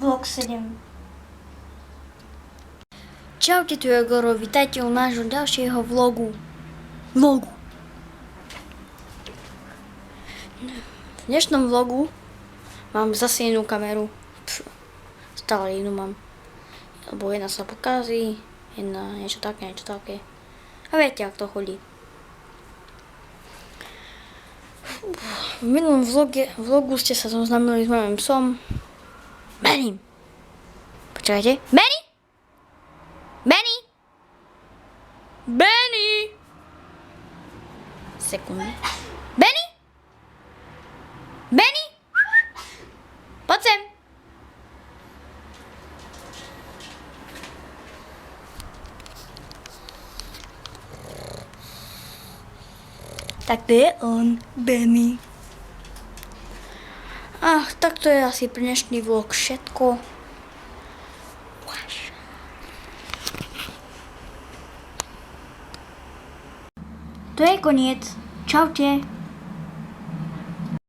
Vlog 7. Čaute, tu je Goro, vítajte u nášho ďalšieho vlogu. V dnešnom vlogu mám zase inú kameru. Stále inú mám. Lebo jedna sa pokazí, jedna niečo také. A viete, ak to chodí. V minulom vlogu ste sa zoznámili s mojím psom Benny. Počkajte. Benny! Sekundu. Benny! Poď sem! Tak to je on, Benny. Ach, tak to je asi pre dnešný vlog všetko. To je koniec. Čaute.